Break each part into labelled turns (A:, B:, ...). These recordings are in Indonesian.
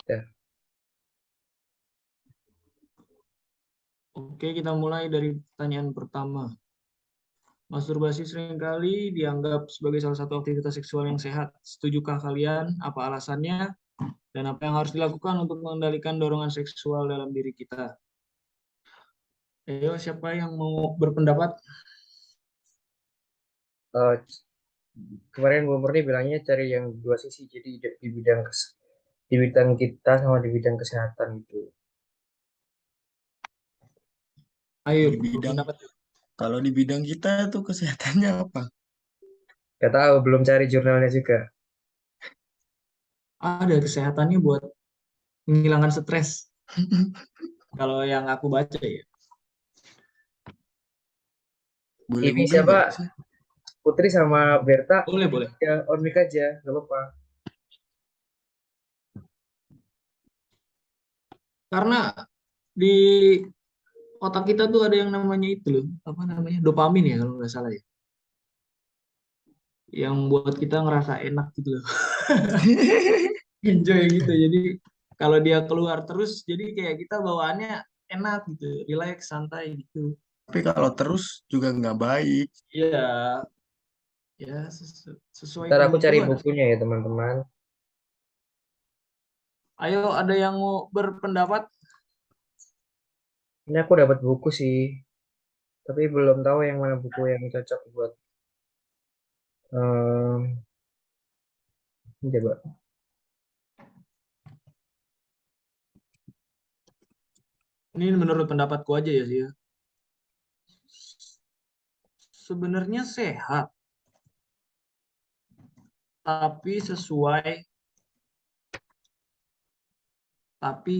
A: Ya.
B: Oke, kita mulai dari pertanyaan pertama. Masturbasi seringkali dianggap sebagai salah satu aktivitas seksual yang sehat. Setujukah kalian? Apa alasannya? Dan apa yang harus dilakukan untuk mengendalikan dorongan seksual dalam diri kita? Ayo, siapa yang mau berpendapat?
A: Eh, Kemarin Bu Murni bilangnya cari yang dua sisi, jadi di bidang di bidang kita sama di bidang kesehatan gitu.
B: Ayo,
C: Di bidang
B: berpendapat.
C: Kalau di bidang kita tuh kesehatannya apa?
A: Gak tahu, belum cari jurnalnya juga.
B: Ada kesehatannya buat menghilangkan stres. Kalau yang aku baca ya.
C: Boleh
A: Ini
C: Google
A: siapa?
C: nggak sih?
A: Putri sama Berta,
B: Boleh, boleh.
A: ya on mic aja, gak apa-apa.
B: Karena di otak kita tuh ada yang namanya itu loh. Apa namanya? Dopamin ya kalau nggak salah ya. Yang buat kita ngerasa enak gitu loh. Enjoy gitu. Jadi kalau dia keluar terus, jadi kayak kita bawaannya enak gitu, relax, santai gitu.
C: Tapi kalau terus juga nggak baik.
B: Iya, ya sesuai
A: Ntar aku cari
B: kebutuhan sih.
A: bukunya ya teman-teman.
B: Ayo, ada yang mau berpendapat?
A: Ini aku dapat buku sih, tapi belum tahu yang mana buku yang cocok buat. Ini coba.
B: Ini menurut pendapatku aja ya sih ya. Sebenarnya sehat, tapi tapi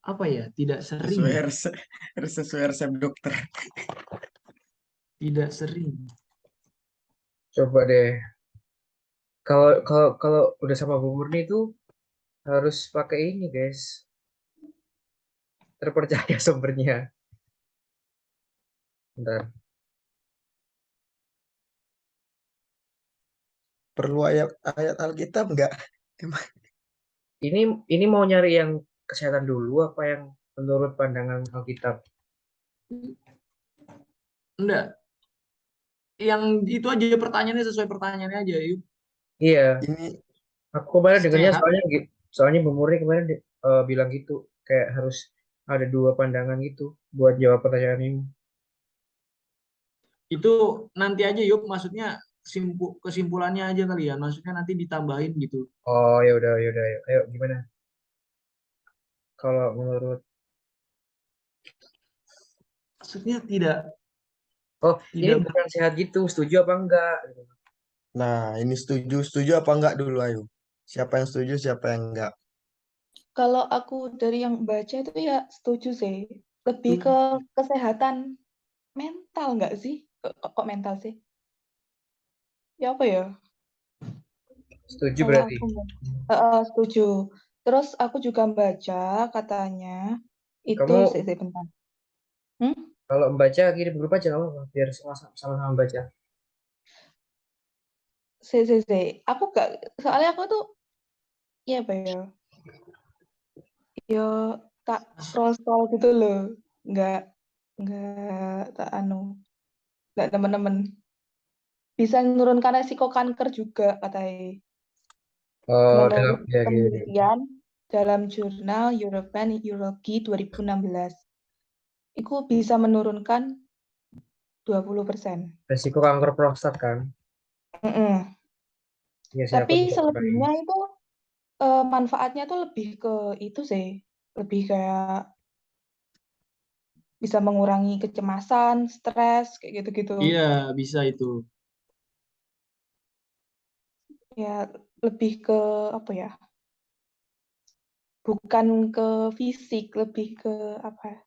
B: apa ya? Tidak sering,
C: Sesuai resep, sesuai resep dokter.
B: tidak sering.
A: Coba deh. Kalau kalau kalau udah sama Bu Murni itu harus pakai ini guys, terpercaya sumbernya. Bentar.
C: Perlu ayat Alkitab nggak? Emang
A: Ini ini mau nyari yang kesehatan dulu apa yang menurut pandangan Alkitab?
B: Enggak, yang itu aja pertanyaannya sesuai pertanyaannya aja. Yuk.
A: Iya,
C: ini
A: aku kemarin dengarnya
B: Sehat
A: soalnya Bu Murni kemarin bilang gitu, kayak harus ada dua pandangan gitu buat jawab pertanyaan ini.
B: itu nanti aja yuk, maksudnya kesimpulannya aja kali ya. Maksudnya nanti ditambahin gitu.
A: Oh ya udah ayo gimana? Kalau menurut
B: Maksudnya tidak
A: Oh, ini
B: tidak
A: bukan sehat gitu, setuju apa enggak?
C: Nah, ini setuju apa enggak dulu, ayo. Siapa yang setuju, siapa yang enggak?
D: Kalau aku dari yang baca itu ya setuju sih. Lebih ke kesehatan mental nggak sih? Kok mental sih? Ya apa ya?
A: Setuju
D: Kalau
A: berarti.
D: aku setuju. Terus aku juga baca katanya itu
A: Kamu
D: sih bentar. Hmm?
A: kalau membaca kirim grup aja nggak apa-apa, biar sama-sama baca.
D: Si. Aku gak, soalnya aku tuh ya apa ya? Ya tak scroll gitu loh. Nggak nggak tak nggak temen-temen. Bisa menurunkan resiko kanker juga katanya.
A: Oh, dalam
D: Menurut
A: ya gini.
D: penelitian dalam jurnal European Urology 2016, itu bisa menurunkan 20%.
A: Resiko kanker prostat kan?
D: Mm-mm.
A: Iya sih aku
D: Tapi
A: juga cobain.
D: selebihnya itu manfaatnya tuh lebih ke itu sih, lebih kayak bisa mengurangi kecemasan, stres, kayak gitu-gitu.
B: Iya, bisa itu.
D: Ya lebih ke apa ya? Bukan ke fisik, lebih ke apa?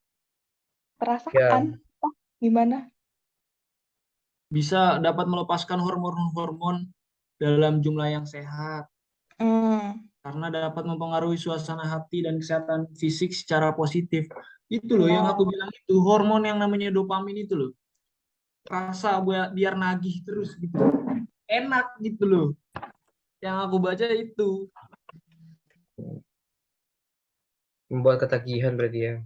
D: Perasaan.
A: Ya,
D: Oh, gimana?
B: Bisa dapat melepaskan hormon-hormon dalam jumlah yang sehat
D: Hmm,
B: karena dapat mempengaruhi suasana hati dan kesehatan fisik secara positif. Itu loh yang aku
D: nah,
B: bilang, itu hormon yang namanya dopamin itu loh. Rasa biar nagih terus gitu. Enak gitu loh. Yang aku baca itu.
A: Membuat ketagihan berarti ya.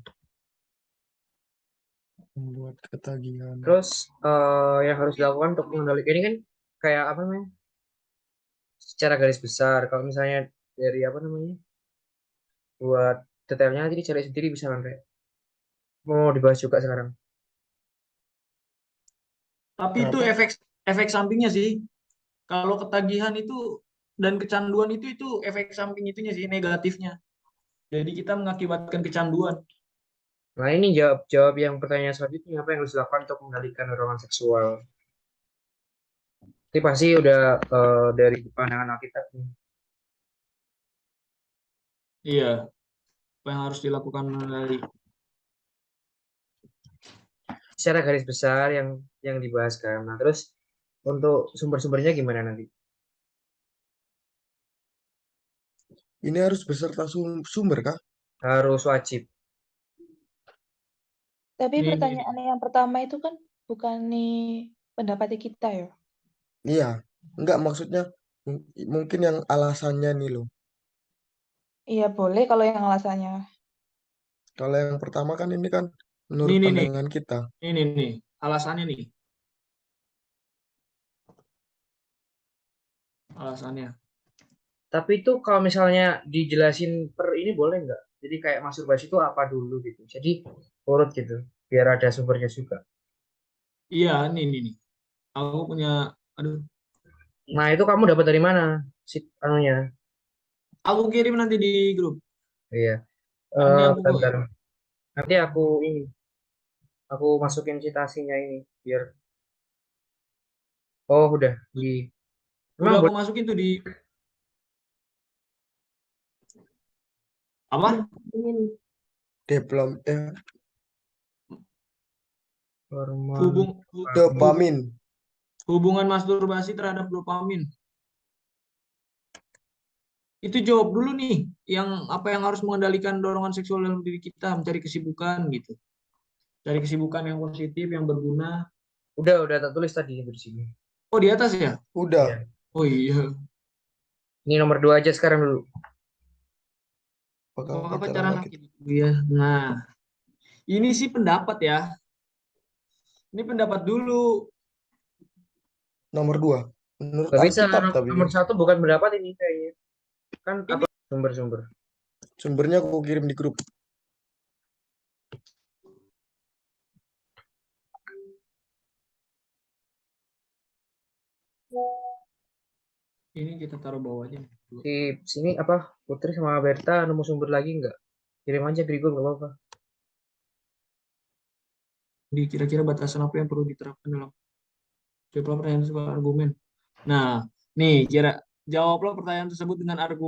C: Membuat ketagihan.
A: Terus yang harus dilakukan untuk mengendalikan ini kan kayak apa namanya? Secara garis besar. Kalau misalnya dari apa namanya? Buat detailnya nanti dicari sendiri bisa sampai mau dibahas juga sekarang.
B: Tapi itu
C: Kenapa?
B: efek sampingnya sih. Kalau ketagihan itu dan kecanduan itu efek samping itunya sih negatifnya. Jadi kita mengakibatkan kecanduan.
A: Nah ini jawab yang pertanyaan selanjutnya, apa yang harus dilakukan untuk mengendalikan dorongan seksual? Ini pasti udah dari pandangan Alkitab nih.
B: Iya, apa yang harus dilakukan dari
A: Secara garis besar yang dibahas kan. Nah terus untuk sumber-sumbernya gimana nanti?
C: Ini harus beserta sumber kah?
A: Harus wajib.
D: Tapi
B: ini
D: pertanyaan yang pertama itu kan bukan nih pendapat kita ya.
C: Iya. Enggak, maksudnya mungkin yang alasannya nih loh.
D: Iya boleh kalau yang alasannya.
C: Kalau yang pertama kan ini kan menurut
B: nih
C: pandangan kita.
B: ini alasannya nih. Alasannya.
A: Tapi itu kalau misalnya dijelasin per ini boleh nggak? Jadi kayak masturbasi itu apa dulu gitu. Jadi urut gitu. Biar ada sumbernya juga.
B: Iya, nih. Aku punya, aduh,
A: Nah itu kamu dapat dari mana? Si anunya.
B: aku kirim nanti di grup.
A: Iya.
B: Ini aku
A: Bentar. Nanti aku masukin citasinya ini biar. Oh udah di. Memang
B: udah aku
A: boleh.
B: masukin tuh di apa?
C: Diplom
A: Hormon.
B: Hubung,
C: dopamin.
B: hubungan masturbasi terhadap dopamin. Itu jawab dulu nih, yang apa yang harus mengendalikan dorongan seksual dalam diri kita, mencari kesibukan gitu. Cari kesibukan yang positif, yang berguna.
A: Udah tak tulis tadi di sini.
B: Oh, di atas ya?
C: Udah.
A: Iya.
B: Oh iya.
A: Ini nomor 2 aja sekarang dulu.
B: Apakah
C: Pacaran
B: pacaran
C: laki.
B: laki? Iya. Nah, ini sih pendapat ya. Ini pendapat dulu.
C: Nomor 2. Menurut
A: Gak bisa,
C: Alkitab tapi
A: nomor
C: ini.
A: 1 bukan pendapat ini kayaknya. Kan
B: Ini
A: apa sumber-sumber.
C: Sumbernya aku kirim di grup.
B: ini kita taruh bawah aja.
A: Di sini apa Putri sama Berta nemu sumber lagi nggak? Kirim aja di grup nggak apa-apa.
B: Di kira-kira batasan apa yang perlu diterapkan dalam jawablah pertanyaan soal argumen. Nah, nih jawablah pertanyaan tersebut dengan argumen.